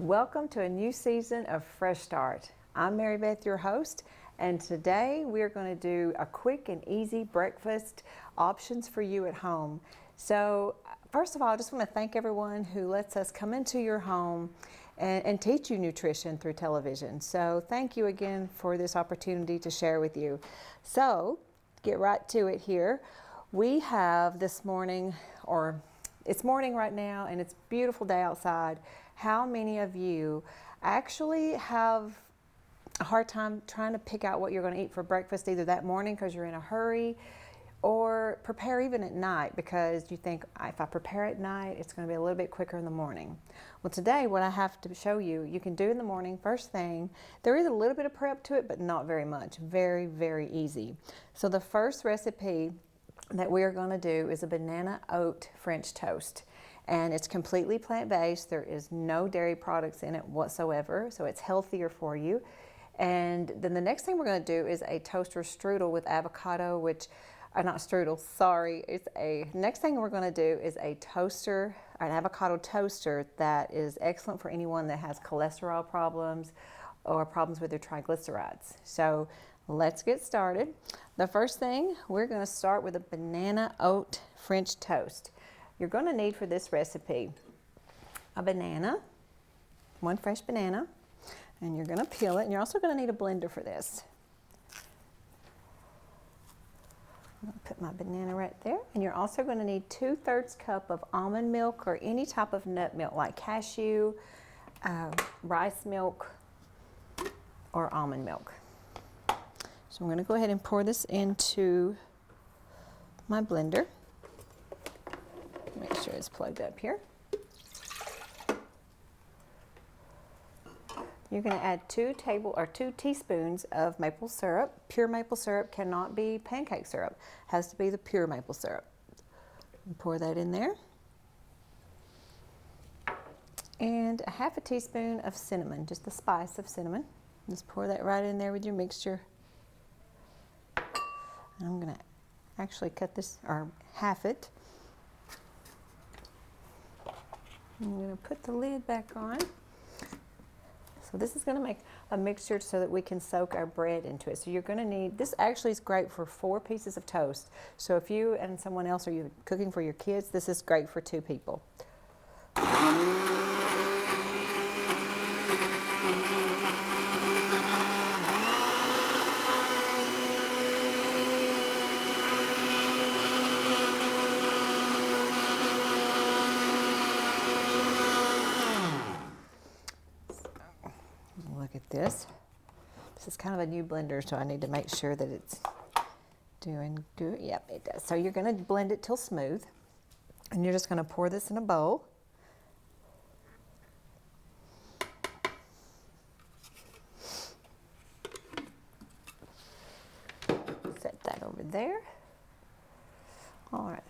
Welcome to a new season of Fresh Start. I'm Mary Beth, your host, and today we're going to do a quick and easy breakfast options for you at home. So first of all, I just want to thank everyone who lets us come into your home and teach you nutrition through television. So thank you again for this opportunity to share with you. So get right to it here. We have this morning, or it's morning right now, and it's a beautiful day outside. How many of you actually have a hard time trying to pick out what you're going to eat for breakfast either that morning because you're in a hurry, or prepare even at night because you think if I prepare at night it's going to be a little bit quicker in the morning? Well, today what I have to show you, you can do in the morning first thing. There is a little bit of prep to it, but not very much. Very, very easy. So the first recipe that we are going to do is a banana oat French toast. And it's completely plant-based. There is no dairy products in it whatsoever, so it's healthier for you. And then the next thing we're going to do is a toaster strudel with avocado, which, not strudel, sorry. Next thing we're going to do is an avocado toaster that is excellent for anyone that has cholesterol problems or problems with their triglycerides. So let's get started. The first thing, we're going to start with a banana oat French toast. You're going to need for this recipe a banana, one fresh banana, and you're going to peel it, and you're also going to need a blender for this. I'm going to put my banana right there, and you're also going to need 2/3 cup of almond milk or any type of nut milk like cashew, rice milk, or almond milk. So I'm going to go ahead and pour this into my blender. Make sure it's plugged up here. You're going to add 2 teaspoons of maple syrup. Pure maple syrup, cannot be pancake syrup. Has to be the pure maple syrup. And pour that in there. And a 1/2 teaspoon of cinnamon, just the spice of cinnamon. Just pour that right in there with your mixture. And I'm going to actually cut this, or half it. I'm going to put the lid back on. So this is going to make a mixture so that we can soak our bread into it. So you're going to need, this actually is great for 4 pieces of toast. So if you and someone else are you cooking for your kids, this is great for 2 people. Look at this. This is kind of a new blender, so I need to make sure that it's doing good. Yep, it does. So you're going to blend it till smooth, and you're just going to pour this in a bowl. Set that over there. All right,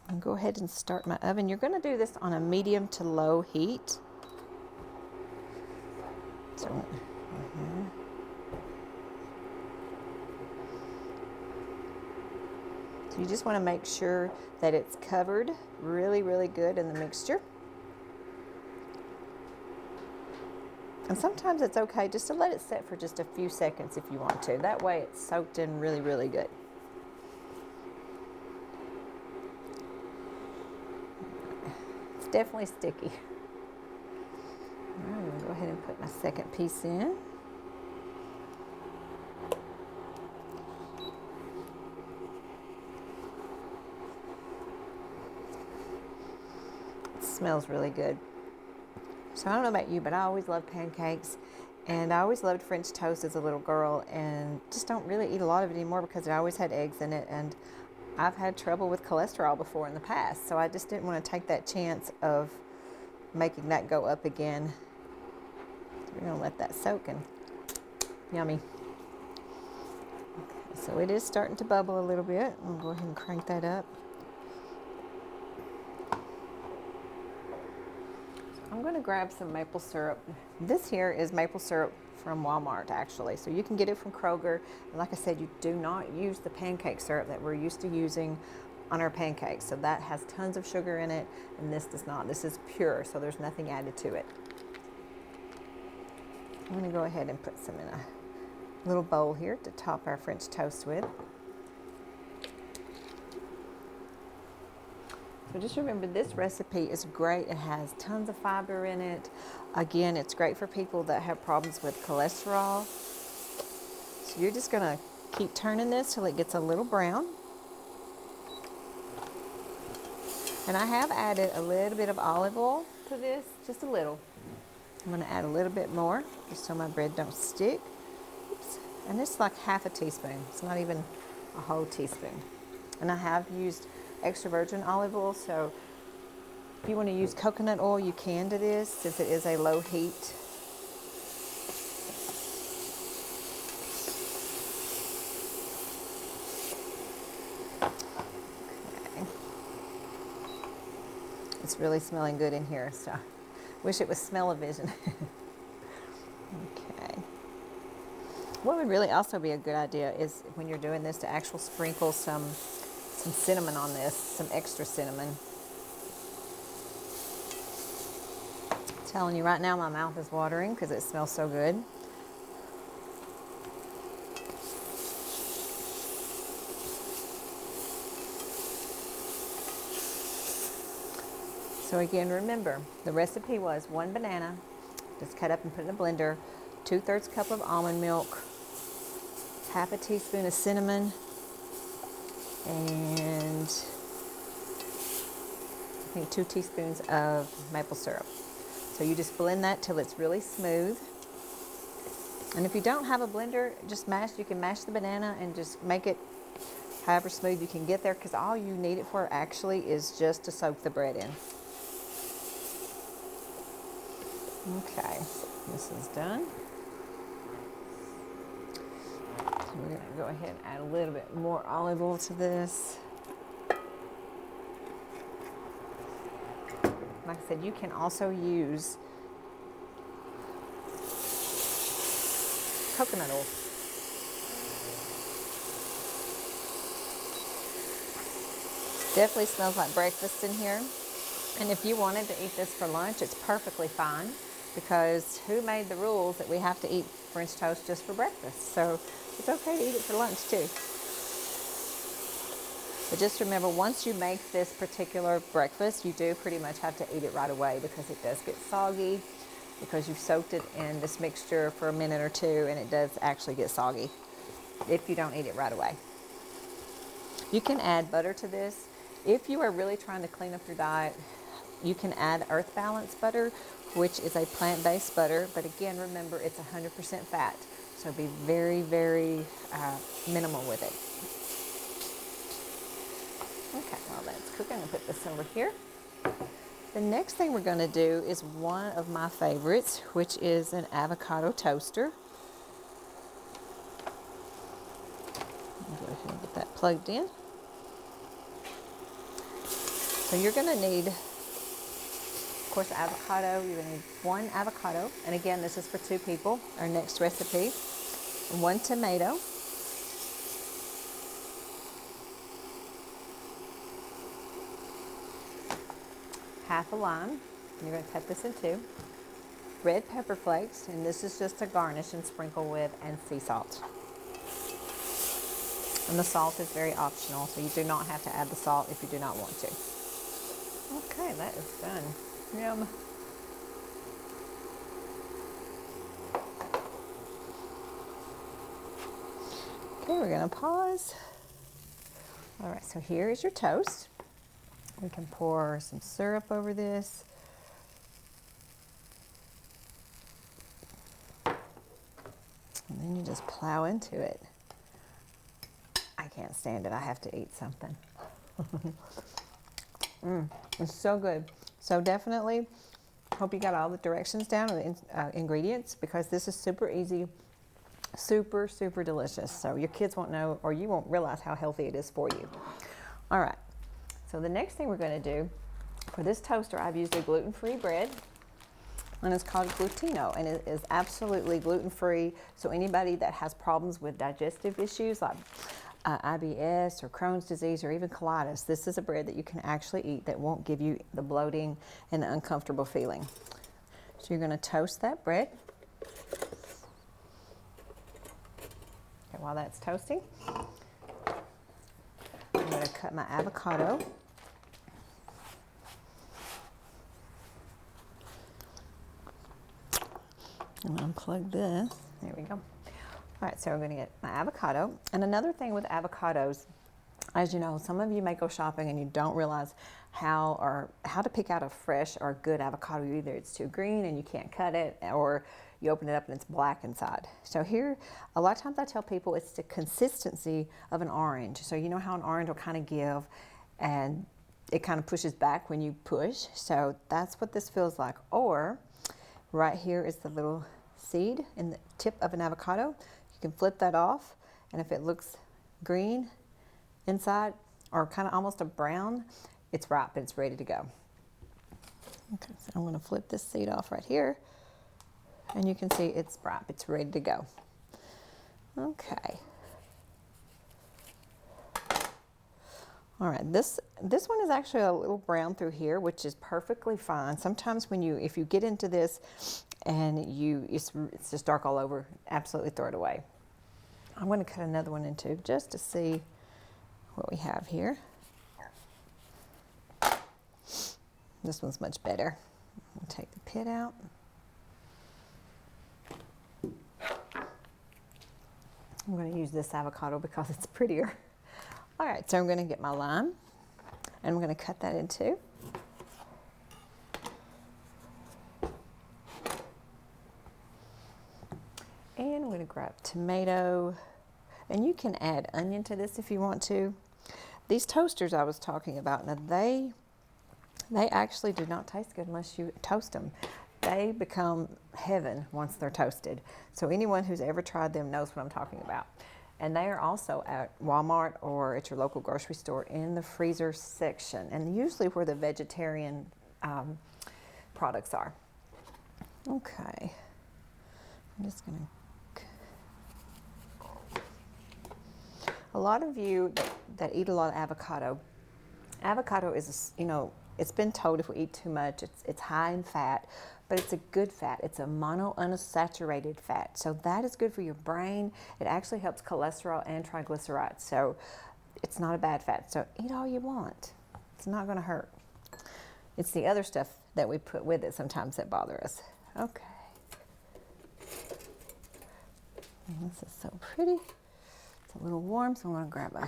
I'll go ahead and start my oven. You're going to do this on a medium to low heat. So, So you just want to make sure that it's covered really, really good in the mixture. And sometimes it's okay just to let it set for just a few seconds if you want to. That way it's soaked in really, really good. It's definitely sticky. All right, I'm going to go ahead and put my second piece in. It smells really good. So I don't know about you, but I always loved pancakes, and I always loved French toast as a little girl, and just don't really eat a lot of it anymore because it always had eggs in it, and I've had trouble with cholesterol before in the past, so I just didn't want to take that chance of making that go up again. We're going to let that soak, and yummy. Okay, so it is starting to bubble a little bit. I'll go ahead and crank that up. I'm going to grab some maple syrup. This here is maple syrup from Walmart, actually. So you can get it from Kroger. And like I said, you do not use the pancake syrup that we're used to using on our pancakes. So that has tons of sugar in it, and this does not. This is pure, so there's nothing added to it. I'm going to go ahead and put some in a little bowl here to top our French toast with. So just remember, this recipe is great. It has tons of fiber in it. Again, it's great for people that have problems with cholesterol. So you're just going to keep turning this till it gets a little brown. And I have added a little bit of olive oil to this, just a little. I'm going to add a little bit more just so my bread don't stick. Oops. And this is like half a teaspoon. It's not even a whole teaspoon. And I have used extra virgin olive oil, so if you want to use coconut oil, you can to this since it is a low heat. Okay. It's really smelling good in here, so wish it was smell-o-vision. Okay. What would really also be a good idea is when you're doing this to actually sprinkle some cinnamon on this, some extra cinnamon. I'm telling you right now, my mouth is watering because it smells so good. So again, remember, the recipe was 1 banana, just cut up and put in a blender, 2/3 cup of almond milk, half a teaspoon of cinnamon, and I think 2 teaspoons of maple syrup. So you just blend that till it's really smooth. And if you don't have a blender, just you can mash the banana and just make it however smooth you can get there, because all you need it for actually is just to soak the bread in. Okay, this is done. So we're going to go ahead and add a little bit more olive oil to this. Like I said, you can also use coconut oil. Definitely smells like breakfast in here. And if you wanted to eat this for lunch, it's perfectly fine, because who made the rules that we have to eat French toast just for breakfast? So it's okay to eat it for lunch too. But just remember, once you make this particular breakfast, you do pretty much have to eat it right away, because it does get soggy, because you've soaked it in this mixture for a minute or two, and it does actually get soggy if you don't eat it right away. You can add butter to this. If you are really trying to clean up your diet, you can add Earth Balance butter, which is a plant-based butter, but again, remember, it's 100% fat, so be very, very minimal with it. Okay, while that's cooking, I'll put this over here. The next thing we're going to do is one of my favorites, which is an avocado toaster. I'll go ahead and get that plugged in. So you're going to need, of course, avocado. You're going to need 1 avocado. And again, this is for 2 people, our next recipe. 1 tomato. Half a lime. You're going to cut this in 2. Red pepper flakes, and this is just to garnish and sprinkle with, and sea salt. And the salt is very optional, so you do not have to add the salt if you do not want to. Okay, that is done. Yum. Okay, we're going to pause. All right, so here is your toast. We can pour some syrup over this. And then you just plow into it. I can't stand it. I have to eat something. It's so good. So definitely hope you got all the directions down, and the ingredients, because this is super easy, super, super delicious. So your kids won't know, or you won't realize how healthy it is for you. All right. So the next thing we're going to do, for this toaster, I've used a gluten-free bread, and it's called Glutino, and it is absolutely gluten-free. So anybody that has problems with digestive issues like IBS or Crohn's disease or even colitis, this is a bread that you can actually eat that won't give you the bloating and the uncomfortable feeling. So you're going to toast that bread. while that's toasting, I'm going to cut my avocado. I'm going to unplug this. There we go. All right, so we're going to get my avocado. And another thing with avocados, as you know, some of you may go shopping and you don't realize how to pick out a fresh or good avocado. Either it's too green and you can't cut it, or you open it up and it's black inside. So here, a lot of times I tell people it's the consistency of an orange. So you know how an orange will kind of give and it kind of pushes back when you push. So that's what this feels like. Or right here is the little seed in the tip of an avocado. You can flip that off, and if it looks green inside or kind of almost a brown, it's ripe and it's ready to go. Okay, so I'm going to flip this seed off right here, and you can see it's ripe, it's ready to go. Okay. All right, this one is actually a little brown through here, which is perfectly fine. Sometimes if you get into this and it's just dark all over, absolutely throw it away. I'm going to cut another one in two just to see what we have here. This one's much better. I'll take the pit out. I'm going to use this avocado because it's prettier. All right, so I'm going to get my lime, and I'm going to cut that in two. And I'm going to grab tomato, and you can add onion to this if you want to. These toasters I was talking about, now they actually do not taste good unless you toast them. They become heaven once they're toasted. So anyone who's ever tried them knows what I'm talking about. And they are also at Walmart or at your local grocery store in the freezer section, and usually where the vegetarian products are. Okay, I'm just going to. A lot of you that eat a lot of avocado is, it's been told if we eat too much, it's high in fat, but it's a good fat. It's a monounsaturated fat. So that is good for your brain. It actually helps cholesterol and triglycerides. So it's not a bad fat. So eat all you want. It's not going to hurt. It's the other stuff that we put with it sometimes that bother us. Okay. And this is so pretty. It's a little warm, so I'm going to grab a.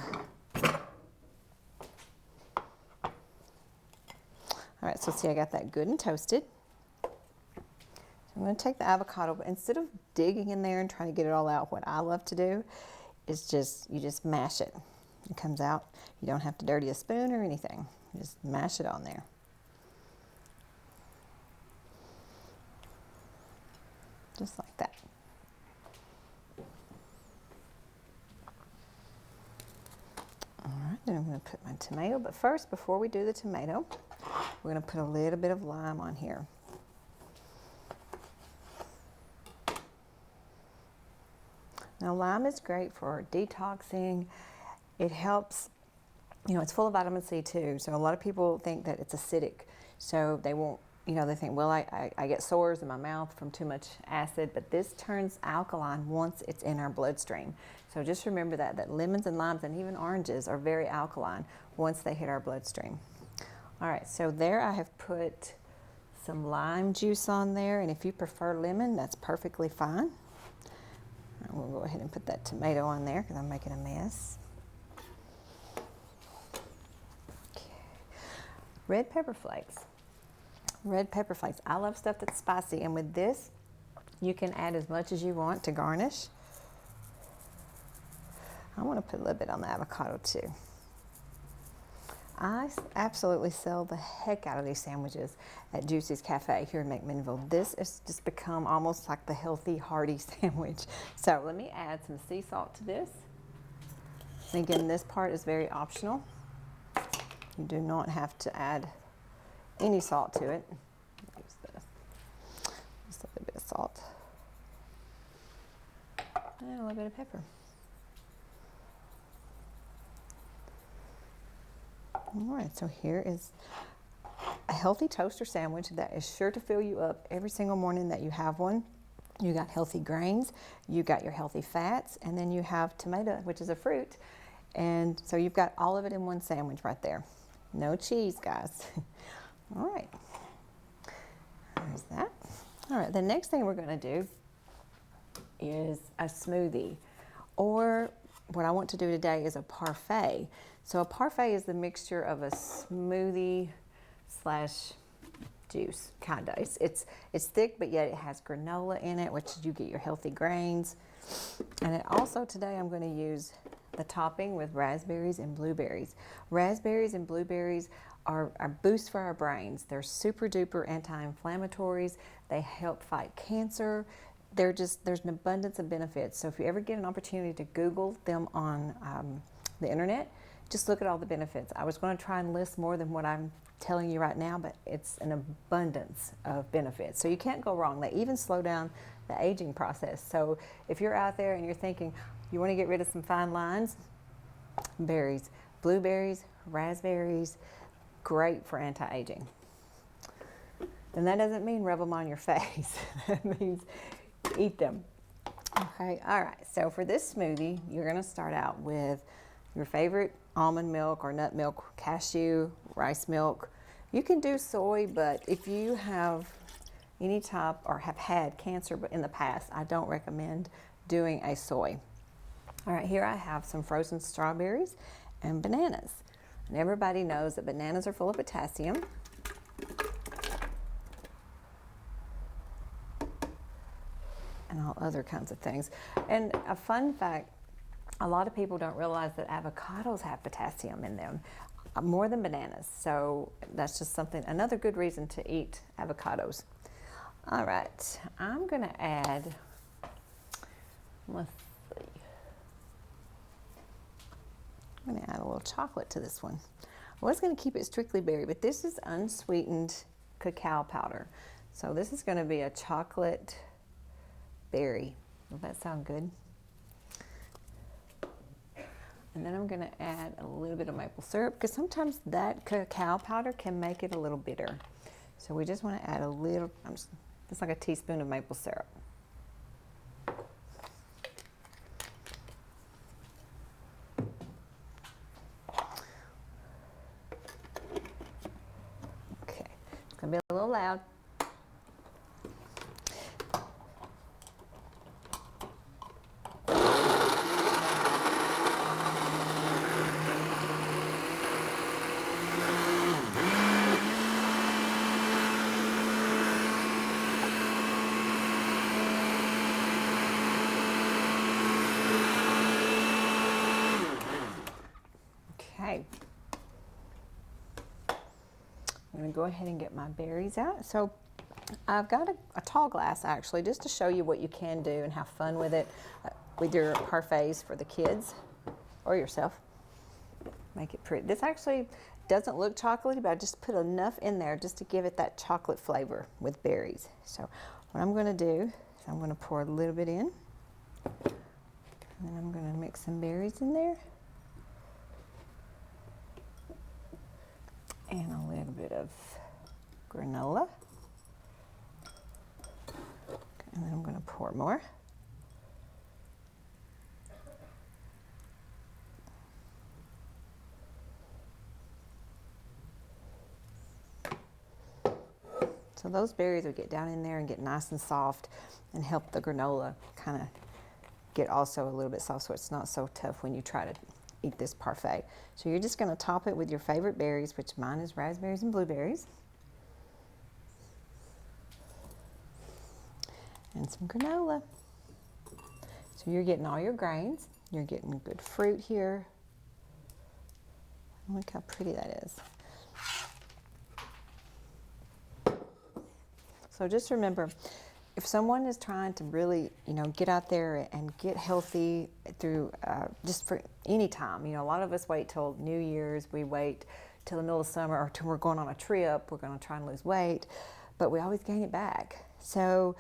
All right, so see, I got that good and toasted. I'm going to take the avocado, but instead of digging in there and trying to get it all out, what I love to do is you just mash it. It comes out. You don't have to dirty a spoon or anything. You just mash it on there. Just like that. All right, then I'm going to put my tomato, but first, before we do the tomato, we're going to put a little bit of lime on here. Now, lime is great for detoxing. It helps, it's full of vitamin C too. So a lot of people think that it's acidic. So they won't, they think, well, I get sores in my mouth from too much acid, but this turns alkaline once it's in our bloodstream. So just remember that lemons and limes and even oranges are very alkaline once they hit our bloodstream. All right, so there I have put some lime juice on there, and if you prefer lemon, that's perfectly fine. We'll go ahead and put that tomato on there because I'm making a mess. Okay. Red pepper flakes. Red pepper flakes. I love stuff that's spicy, and with this, you can add as much as you want to garnish. I want to put a little bit on the avocado too. I absolutely sell the heck out of these sandwiches at Juicy's Cafe here in McMinnville. This has just become almost like the healthy, hearty sandwich. So let me add some sea salt to this. And again, this part is very optional. You do not have to add any salt to it. Use this. Just a little bit of salt. And a little bit of pepper. All right, so here is a healthy toaster sandwich that is sure to fill you up every single morning that you have one. You got healthy grains, you got your healthy fats, and then you have tomato, which is a fruit. And so you've got all of it in one sandwich right there. No cheese, guys. All right, there's that. All right, the next thing we're gonna do is a smoothie, or what I want to do today is a parfait. So a parfait is the mixture of a smoothie slash juice, kind of. It's thick, but yet it has granola in it, which you get your healthy grains. And it also, today I'm going to use the topping with raspberries and blueberries. Raspberries and blueberries are a boost for our brains. They're super duper anti-inflammatories. They help fight cancer. There's an abundance of benefits. So if you ever get an opportunity to Google them on the internet, just look at all the benefits. I was going to try and list more than what I'm telling you right now, but it's an abundance of benefits. So you can't go wrong. They even slow down the aging process. So if you're out there and you're thinking you want to get rid of some fine lines, berries, blueberries, raspberries, great for anti-aging. And that doesn't mean rub them on your face. That means eat them. Okay, all right. So for this smoothie, you're going to start out with your favorite almond milk or nut milk, cashew, rice milk. You can do soy, but if you have any type or have had cancer in the past, I don't recommend doing a soy. All right, here I have some frozen strawberries and bananas. And everybody knows that bananas are full of potassium. And all other kinds of things. And a fun fact, a lot of people don't realize that avocados have potassium in them, more than bananas. So that's just something, another good reason to eat avocados. All right, I'm gonna add, let's see, I'm gonna add a little chocolate to this one. I was gonna keep it strictly berry, but this is unsweetened cacao powder. So this is gonna be a chocolate berry. Does that sound good? And then I'm going to add a little bit of maple syrup, because sometimes that cacao powder can make it a little bitter. So we just want to add a little, just like a teaspoon of maple syrup. Okay, it's going to be a little loud. Okay, I'm going to go ahead and get my berries out. So I've got a tall glass, actually, just to show you what you can do and have fun with it with your parfaits for the kids or yourself. Make it pretty. This actually doesn't look chocolatey, but I just put enough in there just to give it that chocolate flavor with berries. So what I'm going to do is I'm going to pour a little bit in, and then I'm going to mix some berries in there. And a little bit of granola. And then I'm going to pour more. So those berries will get down in there and get nice and soft and help the granola kind of get also a little bit soft, so it's not so tough when you try to eat this parfait. So you're just going to top it with your favorite berries, which mine is raspberries and blueberries, and some granola. So you're getting all your grains. You're getting good fruit here. Look how pretty that is. So just remember, if someone is trying to really, get out there and get healthy through just for any time, a lot of us wait till New Year's, we wait till the middle of summer, or till we're going on a trip, we're going to try and lose weight, but we always gain it back. So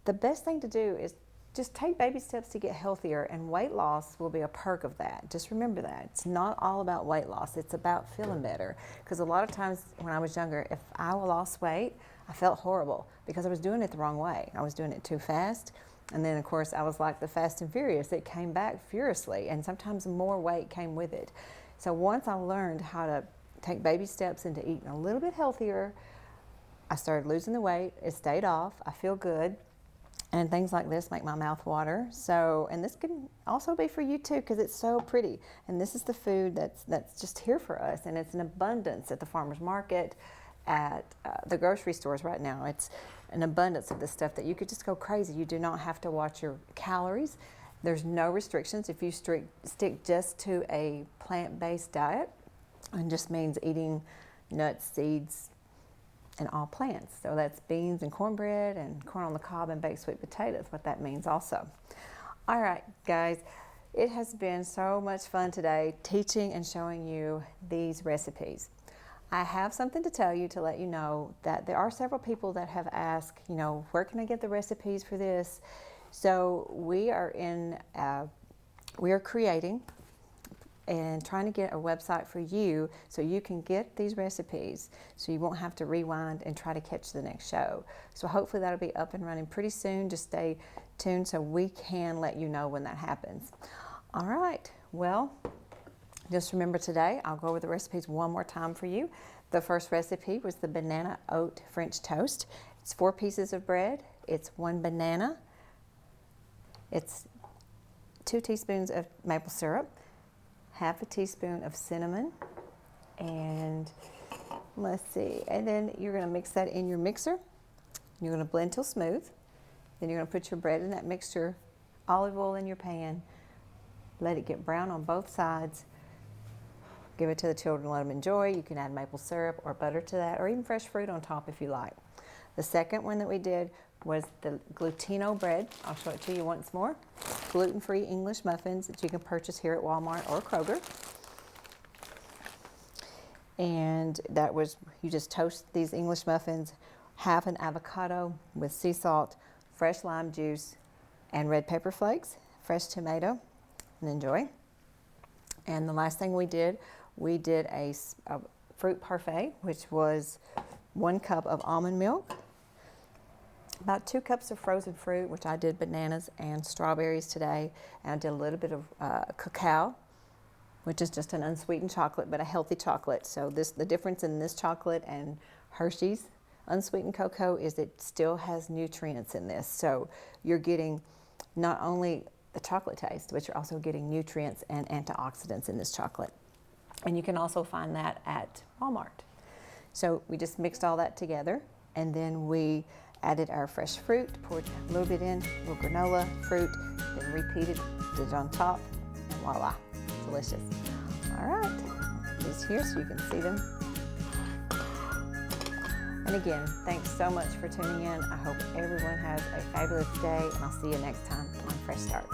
the best thing to do is just take baby steps to get healthier, and weight loss will be a perk of that. Just remember that. It's not all about weight loss. It's about feeling better. Because a lot of times when I was younger, if I lost weight, I felt horrible because I was doing it the wrong way. I was doing it too fast. And then, of course, I was like the Fast and Furious. It came back furiously, and sometimes more weight came with it. So once I learned how to take baby steps into eating a little bit healthier, I started losing the weight. It stayed off. I feel good. And things like this make my mouth water. So, and this can also be for you too, because it's so pretty. And this is the food that's just here for us, and it's an abundance at the farmer's market, at the grocery stores right now. It's an abundance of this stuff that you could just go crazy. You do not have to watch your calories. There's no restrictions if you stick just to a plant-based diet, and just means eating nuts, seeds, and all plants. So that's beans and cornbread and corn on the cob and baked sweet potatoes, what that means also. All right, guys, it has been so much fun today teaching and showing you these recipes. I have something to tell you to let you know that there are several people that have asked, where can I get the recipes for this? So we are creating and trying to get a website for you so you can get these recipes so you won't have to rewind and try to catch the next show. So hopefully that'll be up and running pretty soon. Just stay tuned so we can let you know when that happens. All right, well, just remember today, I'll go over the recipes one more time for you. The first recipe was the banana oat French toast. It's 4 pieces of bread. It's 1 banana. It's 2 teaspoons of maple syrup, half a teaspoon of cinnamon, and let's see, and then you're going to mix that in your mixer. You're going to blend till smooth. Then you're going to put your bread in that mixture, olive oil in your pan, let it get brown on both sides. Give it to the children, let them enjoy. You can add maple syrup or butter to that, or even fresh fruit on top if you like. The second one that we did was the glutino bread. I'll show it to you once more. Gluten-free English muffins that you can purchase here at Walmart or Kroger. And that was, you just toast these English muffins, have an avocado with sea salt, fresh lime juice, and red pepper flakes, fresh tomato, and enjoy. And the last thing we did a fruit parfait, which was 1 cup of almond milk, about 2 cups of frozen fruit, which I did bananas and strawberries today, and I did a little bit of cacao, which is just an unsweetened chocolate, but a healthy chocolate. So the difference in this chocolate and Hershey's unsweetened cocoa is it still has nutrients in this. So you're getting not only the chocolate taste, but you're also getting nutrients and antioxidants in this chocolate. And you can also find that at Walmart. So we just mixed all that together, and then we added our fresh fruit, poured a little bit in, a little granola fruit, then repeated it on top, and voila, delicious. All right, these here so you can see them. And again, thanks so much for tuning in. I hope everyone has a fabulous day, and I'll see you next time on Fresh Start.